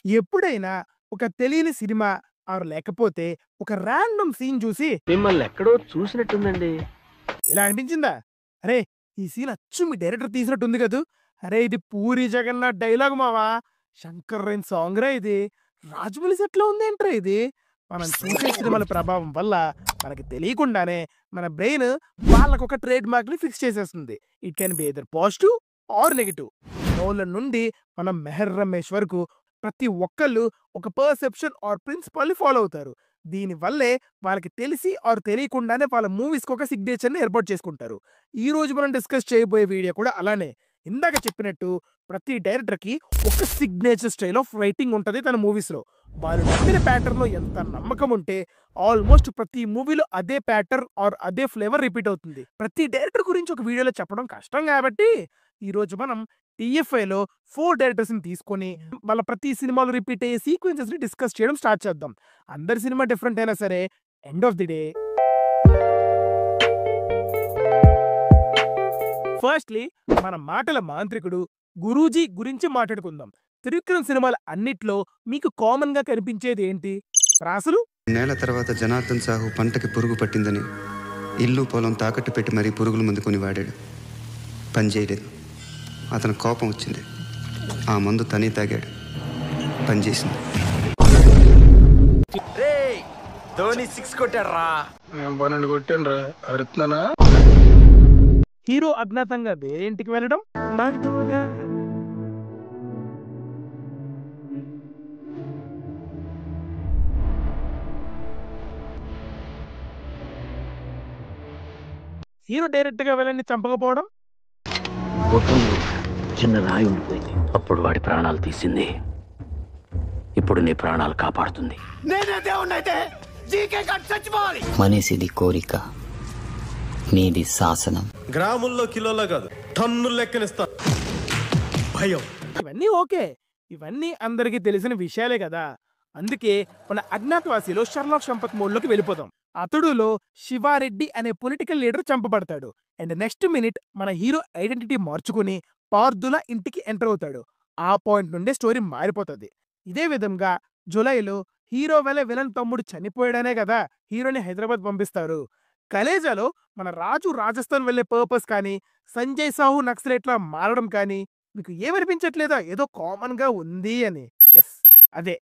ఎప్పుడైనా ఒక తెలియని సినిమా ఆర్ లేకపోతే ఒక రాండమ్ సీన్ చూసి మిమ్మల్ని ఎక్కడో చూసినట్టుందండి. ఇలా అనిపించిందా? అరే! ఈ సీన్ అచ్చు మీ డైరెక్టర్ తీసినట్టుంది కదూ! అరే! ఇది 'పూరి జగన్నాథ్' డైలాగ్ మావా! 'శంకర్ రైన్' సాంగ్‌రా ఇది. 'రాజమౌళి' సెట్‌లో ఉందేంట్రా ఇది? మనం చూసే సినిమాల ప్రభావం వల్ల మనకి తెలియకుండానే మన బ్రెయిన్ వాళ్ళకొక ట్రేడ్ మార్క్‌ని ఫిక్స్ చేసేస్తుంది. It can be either positive or negative. Nolan నుండి మనం 'మెహర్ రమేష్' వరకు ప్రతి ఒక్కళ్ళు ఒక పర్సెప్షన్ ఆర్ ప్రిన్సిపల్‌ని ఫాలో అవుతారు. దీని వల్లే వాళ్ళకి తెలిసి ఆర్ తెలియకుండానే వాళ్ళ మూవీస్‌కి ఒక సిగ్నేచర్‌ని ఏర్పాటు చేసుకుంటారు. ఈ రోజు మనం డిస్కస్ చేయబోయే వీడియో కూడా అలానే. ఇందాక చెప్పినట్టు ప్రతి డైరెక్టర్‌కి ఒక సిగ్నేచర్ స్టైల్ ఆఫ్ రైటింగ్ ఉంటది తన మూవీస్‌లో. వాళ్ళు నమ్మిన ప్యాటర్న్‌లో ఎంత నమ్మకం ఉంటే ఆల్మోస్ట్ ప్రతి మూవీలో అదే ప్యాటర్న్ ఆర్ అదే ఫ్లేవర్ రిపీట్ అవుతుంది. ప్రతి డైరెక్టర్ గురించి ఒక వీడియోలో చెప్పడం కష్టం కాబట్టి ఈరోజు మనం టీఎఫ్ఐలో 4 డైరెక్టర్స్‌ని తీసుకొని వాళ్ళ ప్రతి సినిమాలో రిపీట్ అయ్యే సీక్వెన్సెస్‌ని డిస్కస్ చేయడం స్టార్ట్ చేద్దాం. అందరి సినిమా డిఫరెంట్ అయినా సరే end of the day firstly మన మాటల మాంత్రికుడు 'గురూజీ' గురించి మాట్లాడుకుందాం. త్రివిక్రమ్ సినిమాలు అన్నిట్లో మీకు కామన్‌గా కనిపించేది ఏంటి? ప్రాసలు? నేల తర్వాత జనార్దన్ సాహు పంటకి పురుగు పట్టిందని ఇల్లు పొలం తాకట్టు పెట్టి మరీ పురుగుల మందు కొని వాడాడు. పని చేయలేదు. అతను కోపం వచ్చింది. ఆ మందు తనే తాగాడు. పని చేసింది. రేయ్ ధోని 6 కొట్టాడ్రా. నేను 12 కొట్టానురా. అరుతున్నానా? హీరో అజ్ఞాతంగా వేరే ఇంటికి వెళ్ళడం, హీరో డైరెక్ట్‌గా విలన్ని చంపకపోవడం, గుర్రంలో చిన్న రాయి ఉండిపోయింది. అప్పుడు వాడి ప్రాణాలు తీసింది. ఇప్పుడు నీ ప్రాణాలు కాపాడుతుంది. మనిషిది కోరిక, నీది శాసనం. గ్రాముల్లో కిలోలో కాదు టన్నులు లెక్కనిస్తా. భయం. ఇవన్నీ ఓకే. ఇవన్నీ అందరికీ తెలిసిన విషయాలే కదా! అందుకే మన 'అజ్ఞాతవాసిలో' షర్లాక్ సంపత్ మోడ్‌లోకి వెళ్ళిపోదాం. 'అతడులో' శివారెడ్డి అనే political leader చంపబడతాడు. And next minute మన హీరో ఐడెంటిటీ మార్చుకుని పార్థుల ఇంటికి ఎంటర్ అవుతాడు. ఆ పాయింట్ నుండే స్టోరీ మారిపోతది. ఇదే విధంగా 'జులైలో' హీరో వలె విలన్ తమ్ముడు చనిపోయాడనే కదా హీరోని హైదరాబాద్ పంపిస్తారు. 'కలేజాలో' మన రాజు రాజస్థాన్ వెళ్ళే పర్పస్ కానీ, సంజయ్ సాహు నక్సలైట్‌లా మారడం కానీ మీకు ఏమనిపించట్లేదా? ఏదో కామన్‌గా ఉంది అని. యెస్, అదే.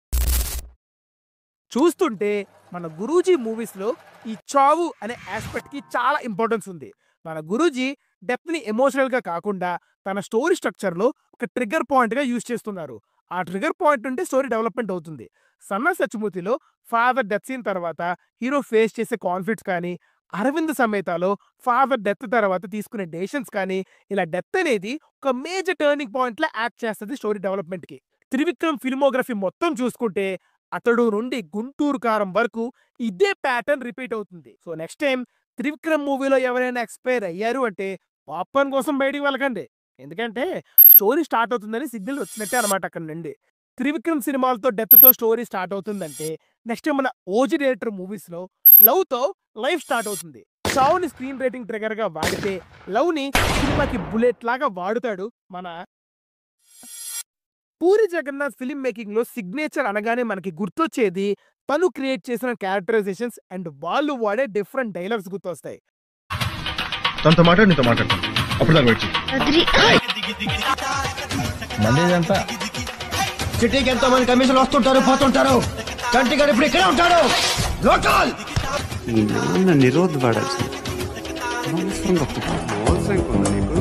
చూస్తుంటే మన 'గురూజీ' మూవీస్‌లో ఈ చావు అనే యాస్పెక్ట్‌కి చాలా ఇంపార్టెన్స్ ఉంది. మన 'గురూజీ' డెప్త్‌ని ఎమోషనల్‌గా కాకుండా తన స్టోరీ స్ట్రక్చర్‌లో ఒక ట్రిగ్గర్ పాయింట్‌గా యూజ్ చేస్తున్నారు. ఆ ట్రిగ్గర్ పాయింట్ నుండి స్టోరీ డెవలప్‌మెంట్ అవుతుంది. 'సన్నా సత్యమూర్తి'లో ఫాదర్ డెత్ సీన్ తర్వాత హీరో ఫేస్ చేసే కాన్ఫ్లిక్ట్స్ కానీ, 'అరవింద్ సమేతలో' ఫాదర్ డెత్ తర్వాత తీసుకునే డెసిషన్స్ కానీ, ఇలా డెత్ అనేది ఒక మేజర్ టర్నింగ్ పాయింట్‌లా యాక్ట్ చేస్తది స్టోరీ డెవలప్‌మెంట్‌కి. త్రివిక్రమ్ ఫిల్మోగ్రఫీ మొత్తం చూసుకుంటే 'అతడు' నుండి 'గుంటూరు కారం' వరకు ఇదే ప్యాటర్న్ రిపీట్ అవుతుంది. సో నెక్స్ట్ టైమ్ త్రివిక్రమ్ మూవీలో ఎవరైనా ఎక్స్‌పైర్ అయ్యారు అంటే పాప్‌కార్న్ కోసం బయటికి వెళ్ళకండి. ఎందుకంటే స్టోరీ స్టార్ట్ అవుతుందని సిగ్నల్ వచ్చినట్టే అనమాట అక్కడి నుండి. త్రివిక్రమ్ సినిమాలతో డెత్‌తో స్టోరీ స్టార్ట్ అవుతుందంటే నెక్స్ట్ మన 'ఓజీ' డైరెక్టర్ మూవీస్‌లో లవ్‌తో లైఫ్ స్టార్ట్ అవుతుంది. చావుని స్క్రీన్ రైటింగ్ ట్రిగ్గర్‌గా వాడితే లవ్‌ని సినిమాకి బుల్లెట్ లాగా వాడుతాడు మన 'పూరి జగన్నాథ్' ఫిల్మ్ మేకింగ్‌లో సిగ్నేచర్ అనగానే మనకి గుర్తొచ్చేది తను క్రియేట్ చేసిన క్యారెక్టరైజేషన్స్ అండ్ వాళ్ళు వాడే డిఫరెంట్ డైలాగ్స్ గుర్తొస్తాయి. తనతో మాట్లాడి నీతో మాట్లాడతాను. అప్పుడు దాకా వెయిట్ చేయి. మందేదంతా సిటీకి ఎంతో మంది కమిషన్లు వస్తుంటారు పోతుంటారు. కంటి గారు ఇప్పుడు ఇక్కడే ఉంటాడు. లోకల్ ఈ నాన్న నిరోధ్ వాడాల్సింది. అనవసరంగా పుట్టాను. అవసరం కొందా నీకు?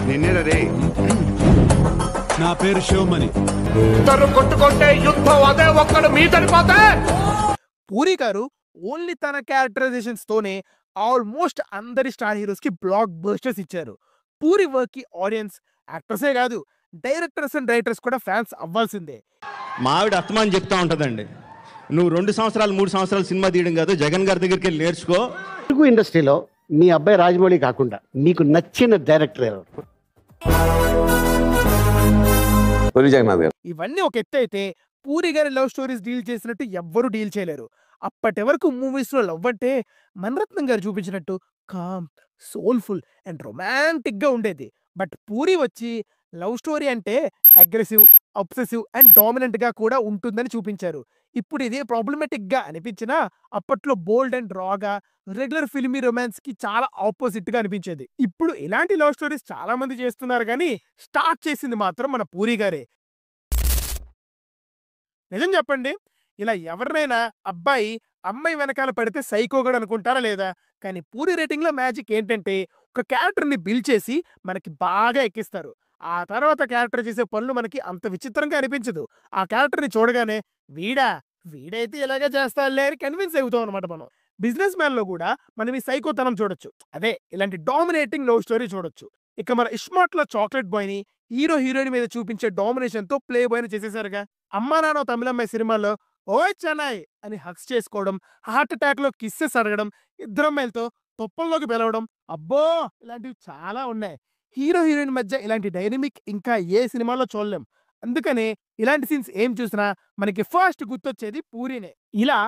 నిన్నేరా రే. నా పేరు శివమణి. కొట్టుకుంటే యుద్ధం అదే ఒక్కడు మీదడిపోతే. పూరి గారు ఓన్లీ తన క్యారెక్టరైజేషన్స్ తోనే ఆల్మోస్ట్ అందరి స్టార్ హీరోస్ కి బ్లాక్ బస్టర్స్ ఇచ్చారు. పూరి వర్క్ కి ఆడియన్స్, యాక్టర్సే కాదు డైరెక్టర్స్ అండ్ రైటర్స్ కూడా ఫ్యాన్స్ అవ్వాల్సిందే. మా ఆవిడ అస్తమానం చెప్తా ఉంటదండి, నువ్వు 2 సంవత్సరాలు 3 సంవత్సరాలు సినిమా తీయడం కాదు, జగన్ గారి దగ్గరికి వెళ్ళి నేర్చుకో. తెలుగు ఇండస్ట్రీలో మీ అబ్బాయి రాజమౌళి కాకుండా మీకు నచ్చిన డైరెక్టర్ ఎవరు? పూరి జగన్నాథ్ గారు. ఇవన్నీ ఒక ఎత్తు అయితే పూరి గారి లవ్ స్టోరీస్ డీల్ చేసినట్టు ఎవ్వరూ డీల్ చేయలేరు. అప్పటి వరకు మూవీస్ లో లవ్ అంటే మణిరత్నం గారు చూపించినట్టు కామ్, సోల్ఫుల్ అండ్ రొమాంటిక్ గా ఉండేది. బట్ పూరి వచ్చి లవ్ స్టోరీ అంటే అగ్రెసివ్, అబ్సెసివ్ అండ్ డామినెంట్ గా కూడా ఉంటుందని చూపించారు. ఇప్పుడు ఇదే ప్రాబ్లమాటిక్ గా అనిపించినా అప్పట్లో బోల్డ్ అండ్ రాగా రెగ్యులర్ ఫిల్మీ రొమాన్స్ కి చాలా ఆపోజిట్ గా అనిపించేది. ఇప్పుడు ఇలాంటి లవ్ స్టోరీస్ చాలా మంది చేస్తున్నారు కానీ స్టార్ట్ చేసింది మాత్రం మన పూరి గారే. నిజం చెప్పండి, ఇలా ఎవరినైనా అబ్బాయి అమ్మాయి వెనకాల పడితే సైకోగడు అనుకుంటారా లేదా? కానీ పూరి రేటింగ్ లో మ్యాజిక్ ఏంటంటే ఒక క్యారెక్టర్ ని బిల్డ్ చేసి మనకి బాగా ఎక్కిస్తారు. ఆ తర్వాత క్యారెక్టర్ చేసే పనులు మనకి అంత విచిత్రంగా అనిపించదు. ఆ క్యారెక్టర్ ని చూడగానే వీడైతే ఇలాగే చేస్తాడులే అని కన్విన్స్ అవుతాం అనమాట. మనం బిజినెస్ మ్యాన్ లో కూడా మనం ఈ సైకోతనం చూడొచ్చు. అదే ఇలాంటి డామినేటింగ్ లవ్ స్టోరీ చూడొచ్చు. ఇక మన ఇస్మార్ట్ లో చాక్లెట్ బాయ్ ని హీరో హీరోయిన్ మీద చూపించే డామినేషన్ తో ప్లే బాయ్ ని చేసేసారుగా. అమ్మా నాన్న తమిళమ్మాయి సినిమాలో ఓయ్ చెన్నై అని హక్స్ చేసుకోవడం, హార్ట్ అటాక్ లో కిస్సెస్ అడగడం, ఇద్దరు అమ్మాయిలతో తొప్పల్లోకి పిలవడం, అబ్బో ఇలాంటివి చాలా ఉన్నాయి. హీరో హీరోయిన్ మధ్య ఇలాంటి డైనమిక్ ఇంకా ఏ సినిమాలో చూడలేం. అందుకనే ఇలాంటి సీన్స్ ఏం చూసినా మనకి ఫస్ట్ గుర్తొచ్చేది పూరినే. ఇలా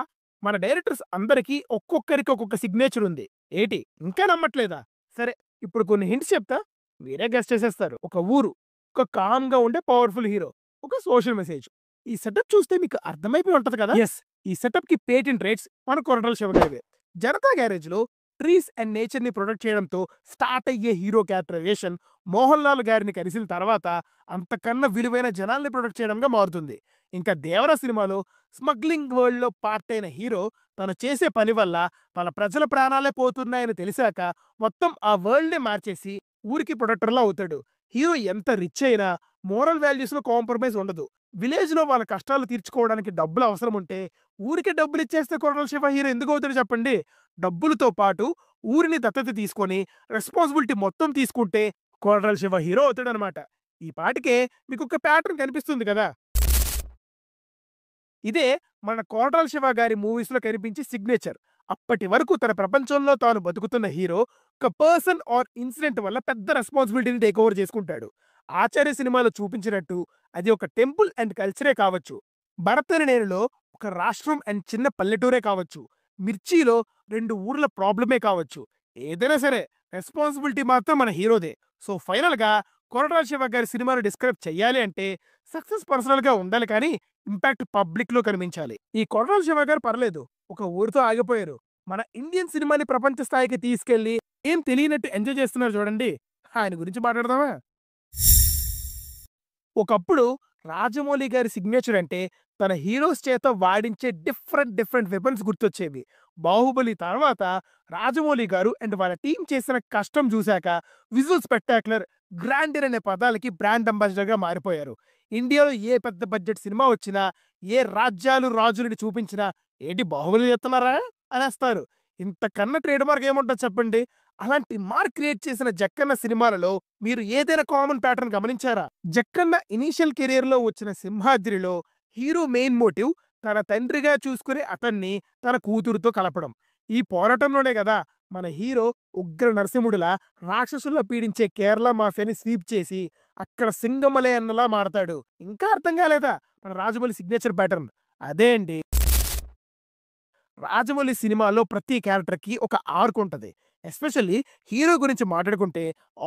మన డైరెక్టర్స్ అందరికీ ఒక్కొక్కరికి ఒక్కొక్క సిగ్నేచర్ ఉంది. ఏటి ఇంకా నమ్మట్లేదా? సరే, ఇప్పుడు కొన్ని హింట్స్ చెప్తా, మీరే గెస్ చేసేస్తారు. ఒక ఊరు, ఒక కామ్ గా ఉండే పవర్ఫుల్ హీరో, ఒక సోషల్ మెసేజ్. ఈ సెటప్ చూస్తే మీకు అర్థమైపోయి ఉంటది కదా. ఎస్, ఈ సెటప్ కి పేటెంట్ రైట్స్ మన కొరటాల శివ గారివే. జనతా గ్యారేజ్ లో ట్రీస్ అండ్ నేచర్ ని ప్రొటెక్ట్ చేయడంతో స్టార్ట్ అయ్యే హీరో క్యారెక్టరైజేషన్ మోహన్ లాల్ గారిని కలిసిన తర్వాత అంతకన్నా విలువైన జనాల్ని ప్రొటెక్ట్ చేయడంగా మారుతుంది. ఇంకా దేవరా సినిమాలో స్మగ్లింగ్ వరల్డ్ లో పార్ట్ అయిన హీరో తను చేసే పని వల్ల మన ప్రజల ప్రాణాలే పోతున్నాయని తెలిసాక మొత్తం ఆ వరల్డ్ నే మార్చేసి ఊరికి ప్రొటెక్టర్లా అవుతాడు. హీరో ఎంత రిచ్ అయినా మోరల్ వాల్యూస్ లో కాంప్రమైజ్ ఉండదు. విలేజ్ లో వాళ్ళ కష్టాలు తీర్చుకోవడానికి డబ్బులు అవసరం ఉంటే ఊరికి డబ్బులు ఇచ్చేస్తే కొరటాల శివ హీరో ఎందుకు అవుతాడు చెప్పండి? డబ్బులతో పాటు ఊరిని దత్తత తీసుకొని రెస్పాన్సిబిలిటీ మొత్తం తీసుకుంటే కొరటాల శివ హీరో అవుతాడు అనమాట. ఈ పాటికే మీకు ఒక ప్యాటర్న్ కనిపిస్తుంది కదా. ఇదే మన కొరటాల శివ గారి మూవీస్ లో కనిపించే సిగ్నేచర్. అప్పటి వరకు తన ప్రపంచంలో తాను బతుకుతున్న హీరో ఒక పర్సన్ ఆర్ ఇన్సిడెంట్ వల్ల పెద్ద రెస్పాన్సిబిలిటీని టేక్ ఓవర్ చేసుకుంటాడు. ఆచార్య సినిమాలో చూపించినట్టు అది ఒక టెంపుల్ అండ్ కల్చరే కావచ్చు, భరతని నేనులో ఒక రాష్ట్రం అండ్ చిన్న పల్లెటూరే కావచ్చు, మిర్చిలో 2 ఊర్ల ప్రాబ్లమే కావచ్చు, ఏదైనా సరే రెస్పాన్సిబిలిటీ మాత్రం మన హీరోదే. సో ఫైనల్ గా కొరటాల శివ గారి సినిమాను డిస్క్రైబ్ చెయ్యాలి అంటే సక్సెస్ పర్సనల్ గా ఉండాలి కానీ ఇంపాక్ట్ పబ్లిక్ లో కనిపించాలి. ఈ కొరటాల శివ గారు పర్లేదు, ఒక ఊరితో ఆగిపోయారు. మన ఇండియన్ సినిమాని ప్రపంచ స్థాయికి తీసుకెళ్లి ఏం తెలియనట్టు ఎంజాయ్ చేస్తున్నారు చూడండి. ఆయన గురించి మాట్లాడదామా? ఒకప్పుడు రాజమౌళి గారి సిగ్నేచర్ అంటే తన హీరోస్ చేత వాడించే డిఫరెంట్ వెపన్స్ గుర్తొచ్చేవి. బాహుబలి తర్వాత రాజమౌళి గారు అండ్ వాళ్ళ టీం చేసిన కష్టం చూశాక విజువల్ స్పెక్టాక్యులర్, గ్రాండియర్ అనే పదాలకి బ్రాండ్ అంబాసిడర్ గా మారిపోయారు. ఇండియాలో ఏ పెద్ద బడ్జెట్ సినిమా వచ్చినా, ఏ రాజ్యాలు రాజులని చూపించినా ఏంటి బాహుబలి చేస్తున్నారా అనేస్తారు. ఇంతకన్నా ట్రేడ్ మార్క్ ఏముంటుంది చెప్పండి? అలాంటి మార్క్ క్రియేట్ చేసిన జక్కన్న సినిమాలలో మీరు ఏదైనా కామన్ ప్యాటర్న్ గమనించారా? జక్కన్న ఇనీషియల్ కెరీర్ లో వచ్చిన సింహాద్రిలో హీరో మెయిన్ మోటివ్ తన తండ్రిగా చూసుకునే అతన్ని తన కూతురుతో కలపడం. ఈ పోరాటంలోనే కదా మన హీరో ఉగ్ర నరసింహుడిలా రాక్షసుల్లో పీడించే కేరళ మాఫియాని స్వీప్ చేసి అక్కడ సింగమలే అన్నలా మారతాడు. ఇంకా అర్థం కాలేదా మన రాజమౌళి సిగ్నేచర్ ప్యాటర్న్? అదే అండి, రాజమౌళి సినిమాలో ప్రతి క్యారెక్టర్ కి ఒక ఆర్క్ ఉంటది. ఎస్పెషల్లీ హీరో గురించి మాట్లాడుకుంటే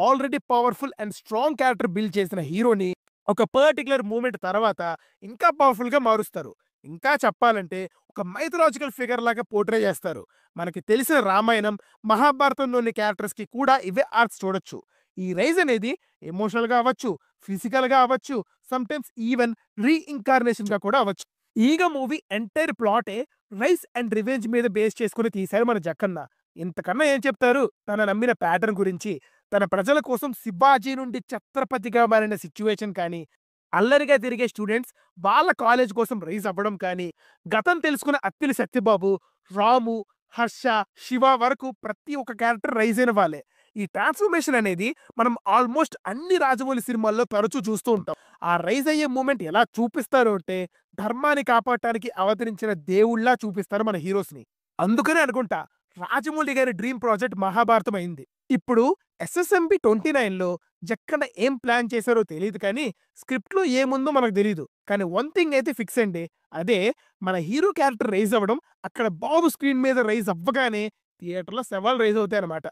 already powerful and strong character build చేసిన హీరోని ఒక పర్టికులర్ మూమెంట్ తర్వాత ఇంకా పవర్ఫుల్ గా మారుస్తారు. ఇంకా చెప్పాలంటే ఒక మైథలాజికల్ ఫిగర్ లాగా పోర్ట్రే చేస్తారు. మనకి తెలిసిన రామాయణం, మహాభారతంలోని క్యారెక్టర్స్ కి కూడా ఇవే ఆర్క్స్ చూడొచ్చు. ఈ రైజ్ అనేది ఎమోషనల్ గా అవ్వచ్చు, ఫిజికల్ గా అవ్వచ్చు, సమ్టైమ్స్ ఈవెన్ రీఇన్కార్నేషన్ గా కూడా అవ్వచ్చు. ఈగ మూవీ ఎంటైర్ ప్లాటే రైస్ అండ్ రివెంజ్ మీద బేస్ చేసుకుని తీశారు మన జక్కన్న. ఇంతకన్నా ఏం చెప్తారు తన నమ్మిన ప్యాటర్న్ గురించి? తన ప్రజల కోసం శివాజీ నుండి ఛత్రపతిగా మారిన సిచ్యువేషన్ కానీ, అల్లరిగా తిరిగే స్టూడెంట్స్ వాళ్ళ కాలేజ్ కోసం రైజ్ అవ్వడం కానీ, గతం తెలుసుకున్న అత్తిలి సత్యబాబు, రాము, హర్ష, శివ వరకు ప్రతి ఒక్క క్యారెక్టర్ రైజ్ అయిన వాళ్ళే. ఈ ట్రాన్స్ఫర్మేషన్ అనేది మనం ఆల్మోస్ట్ అన్ని రాజమౌళి సినిమాల్లో తరచూ చూస్తూ ఉంటాం. ఆ రైజ్ అయ్యే మూమెంట్ ఎలా చూపిస్తారు అంటే ధర్మాన్ని కాపాడటానికి అవతరించిన దేవుళ్లా చూపిస్తారు మన హీరోస్ ని. అందుకనే అనుకుంటా రాజమౌళి గారి డ్రీమ్ ప్రాజెక్ట్ మహాభారతం అయింది. ఇప్పుడు SSMB 29 లో జక్కన్న ఏం ప్లాన్ చేశారో తెలియదు కానీ స్క్రిప్ట్ లో ఏముందో మనకు తెలియదు. కానీ వన్ థింగ్ అయితే ఫిక్స్ అండి, అదే మన హీరో క్యారెక్టర్ రైజ్ అవ్వడం. అక్కడ బాబు స్క్రీన్ మీద రైజ్ అవ్వగానే థియేటర్లో సవాల్ రైజ్ అవుతాయి అన్నమాట.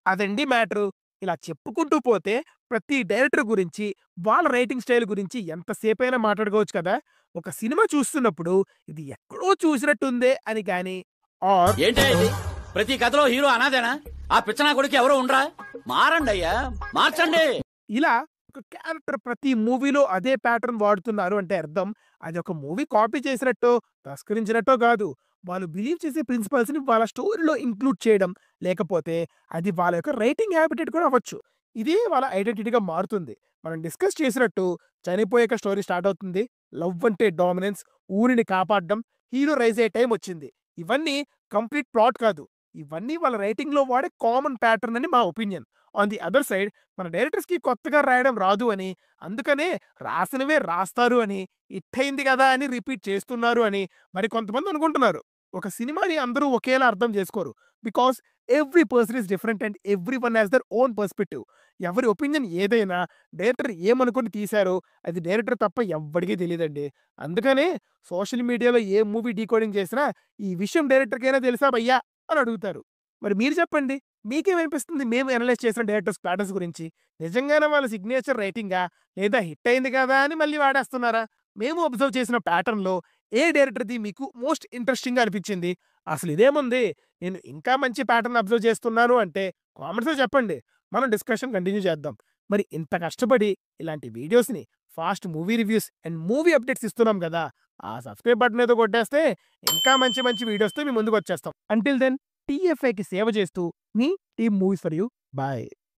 అదండి మ్యాటరు. ఇలా చెప్పుకుంటూ పోతే ప్రతి డైరెక్టర్ గురించి, వాళ్ళ రైటింగ్ స్టైల్ గురించి ఎంతసేపైనా మాట్లాడుకోవచ్చు కదా! ఒక సినిమా చూస్తున్నప్పుడు ఇది ఎక్కడో చూసినట్టుందే అని గాని ఆర్ ఏంటే ఇది? ప్రతి కథలో హీరో అనాదేనా? ఆ పిచ్చనా కొడుకు ఎవరో ఉండరా? మారండి అయ్యా, మార్చండి. ఇలా ఒక క్యారెక్టర్ ప్రతి మూవీలో అదే ప్యాటర్న్ వాడుతున్నారు అంటే అర్థం అది ఒక మూవీ కాపీ చేసినట్టో, తస్కరించినట్టో కాదు. వాళ్ళు బిలీవ్ చేసే ప్రిన్సిపల్స్‌ని వాళ్ళ స్టోరీలో ఇంక్లూడ్ చేయడం, లేకపోతే అది వాళ్ళ యొక్క రైటింగ్ హ్యాబిటేట్ కూడా అవ్వచ్చు. ఇదే వాళ్ళ ఐడెంటిటీగా మారుతుంది. మనం డిస్కస్ చేసినట్టు చనిపోయాక స్టోరీ స్టార్ట్ అవుతుంది. లవ్ అంటే డామినెన్స్, ఊరిని కాపాడడం, హీరో రైజ్ అయ్యే టైం వచ్చింది. ఇవన్నీ కంప్లీట్ ప్లాట్ కాదు. ఇవన్నీ వాళ్ళ రైటింగ్‌లో వాడే కామన్ ప్యాటర్న్ అని మా opinion. On the other side మన డైరెక్టర్స్‌కి కొత్తగా రాయడం రాదు అని, అందుకనే రాసినవే రాస్తారు అని, హిట్టయింది కదా అని రిపీట్ చేస్తున్నారు అని మరి కొంతమంది అనుకుంటున్నారు. ఒక సినిమాని అందరూ ఒకేలా అర్థం చేసుకోరు. Because every person is different and everyone has their own perspective. ఎవరి ఒపీనియన్ ఏదైనా డైరెక్టర్ ఏమనుకుని తీశారో అది డైరెక్టర్ తప్ప ఎవ్వడికి తెలీదండి. అందుకనే సోషల్ మీడియాలో ఏ మూవీ డీకోడింగ్ చేసినా ఈ విషయం డైరెక్టర్‌కైనా తెలుసా భయ్యా అని అడుగుతారు. మరి మీరు చెప్పండి. మీకేమనిపిస్తుంది మేము అనలైజ్ చేసిన డైరెక్టర్స్ ప్యాటర్న్స్ గురించి? నిజంగానే వాళ్ళ సిగ్నేచర్ రైటింగా? లేదా హిట్ అయింది కదా అని మళ్ళీ వాడేస్తున్నారా? మేము అబ్జర్వ్ చేసిన ప్యాటర్న్‌లో ఏ డైరెక్టర్‌ది మీకు మోస్ట్ ఇంట్రెస్టింగ్‌గా అనిపించింది? అసలు ఇదేముంది, నేను ఇంకా మంచి ప్యాటర్న్ అబ్జర్వ్ చేస్తున్నాను అంటే కామెంట్స్‌లో చెప్పండి. మనం డిస్కషన్ కంటిన్యూ చేద్దాం. మరి ఇంత కష్టపడి ఇలాంటి వీడియోస్‌ని, fast movie reviews and movie updates ఇస్తున్నాం కదా! ఆ సబ్స్క్రైబ్ బటన్ ఏదో కొట్టేస్తే ఇంకా మంచి మంచి వీడియోస్‌తో మీ ముందుకొచ్చేస్తాం. అంటిల్ దెన్ టీఎఫ్ఐకి సేవ చేస్తూ మీ team movies for you. Bye.